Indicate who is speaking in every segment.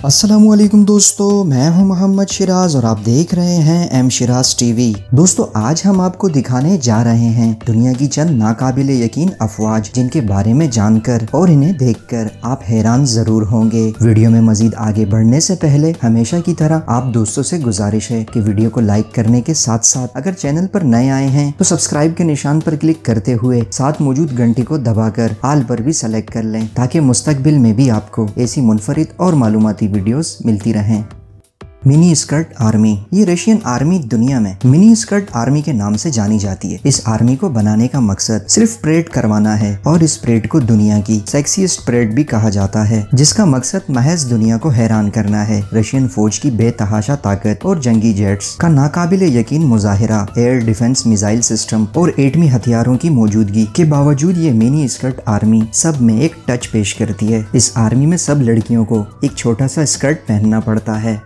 Speaker 1: अस्सलामुअलैकुम दोस्तों, मैं हूं मोहम्मद शिराज और आप देख रहे हैं एम शिराज टीवी। दोस्तों, आज हम आपको दिखाने जा रहे हैं दुनिया की चंद नाकाबिले यकीन अफवाज, जिनके बारे में जानकर और इन्हें देखकर आप हैरान जरूर होंगे। वीडियो में मजीद आगे बढ़ने से पहले हमेशा की तरह आप दोस्तों से गुजारिश है कि वीडियो को लाइक करने के साथ साथ अगर चैनल पर नए आए हैं तो सब्सक्राइब के निशान पर क्लिक करते हुए साथ मौजूद घंटी को दबाकर ऑल पर भी सेलेक्ट कर लें, ताकि मुस्तकबिल में भी आपको ऐसी मुनफरिद और मालूमाती वीडियोस मिलती रहें। Mini skirt army. ये रशियन आर्मी दुनिया में मिनी स्कर्ट आर्मी के नाम से जानी जाती है। इस आर्मी को बनाने का मकसद सिर्फ परेड करवाना है और इस परेड को दुनिया की सेक्सीएस्ट परेड भी कहा जाता है, जिसका मकसद महज दुनिया को हैरान करना है। रशियन फौज की बेतहाशा ताकत और जंगी जेट्स का नाकाबिले यकीन मुजाहिरा, एयर डिफेंस मिसाइल सिस्टम और एटमी हथियारों की मौजूदगी के बावजूद ये मिनी स्कर्ट आर्मी सब में एक टच पेश करती है। इस आर्मी में सब लड़कियों को एक छोटा सा स्कर्ट पहनना पड़ता है।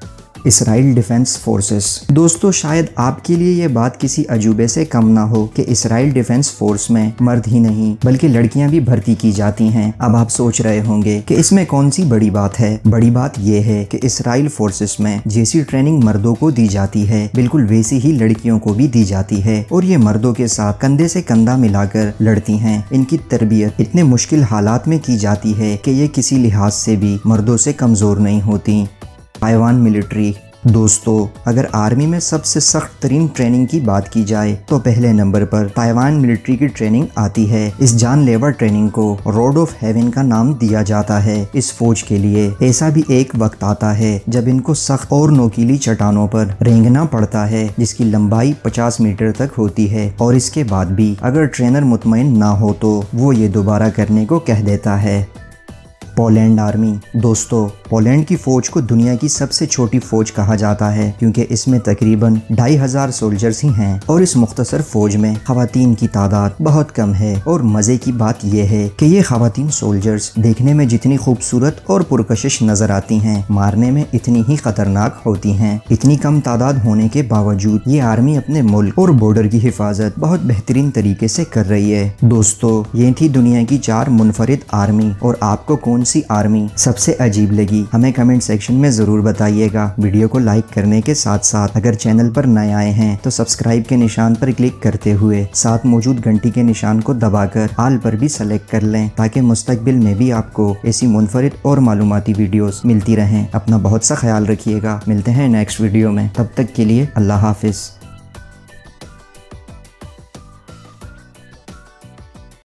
Speaker 1: Israel defence forces. दोस्तों, शायद आपके लिए ये बात किसी अजूबे से कम ना हो कि इसराइल डिफेंस फोर्स में मर्द ही नहीं बल्कि लड़कियां भी भर्ती की जाती हैं। अब आप सोच रहे होंगे कि इसमें कौन सी बड़ी बात है। बड़ी बात यह है कि इसराइल फोर्सेस में जैसी ट्रेनिंग मर्दों को दी जाती है, बिल्कुल वैसी ही लड़कियों को भी दी जाती है और ये मर्दों के साथ कंधे से कंधा मिलाकर लड़ती हैं। इनकी तरबियत इतने मुश्किल हालात में की जाती है कि ये किसी लिहाज से भी मर्दों से कमजोर नहीं होती। Taiwan military. दोस्तों, अगर आर्मी में सबसे सख्त तरीन ट्रेनिंग की बात की जाए तो पहले नंबर पर ताइवान मिलिट्री की ट्रेनिंग आती है। इस जानलेवा ट्रेनिंग को रोड ऑफ हेवन का नाम दिया जाता है। इस फौज के लिए ऐसा भी एक वक्त आता है जब इनको सख्त और नोकीली चट्टानों पर रेंगना पड़ता है, जिसकी लंबाई 50 मीटर तक होती है और इसके बाद भी अगर ट्रेनर मुतमईन ना हो तो वो ये दोबारा करने को कह देता है। Poland army. दोस्तों, पोलैंड की फौज को दुनिया की सबसे छोटी फौज कहा जाता है, क्योंकि इसमें तकरीबन 2500 सोल्जर्स ही हैं और इस मुख्तसर फौज में खवातीन की तादाद बहुत कम है। और मजे की बात यह है कि ये खवातीन सोल्जर्स देखने में जितनी खूबसूरत और पुरकशिश नजर आती हैं, मारने में इतनी ही खतरनाक होती हैं। इतनी कम तादाद होने के बावजूद ये आर्मी अपने मुल्क और बॉर्डर की हिफाजत बहुत बेहतरीन तरीके से कर रही है। दोस्तों, ये थी दुनिया की 4 मुनफरिद आर्मी, और आपको कौन सी आर्मी सबसे अजीब लगी हमें कमेंट सेक्शन में जरूर बताइएगा। वीडियो को लाइक करने के साथ साथ अगर चैनल पर नए आए हैं तो सब्सक्राइब के निशान पर क्लिक करते हुए साथ मौजूद घंटी के निशान को दबाकर ऑल पर भी सेलेक्ट कर लें, ताकि मुस्तकबिल में भी आपको ऐसी मुनफरिद और मालूमाती वीडियोस मिलती रहें। अपना बहुत सा ख्याल रखिएगा। मिलते हैं नेक्स्ट वीडियो में, तब तक के लिए अल्लाह हाफिज।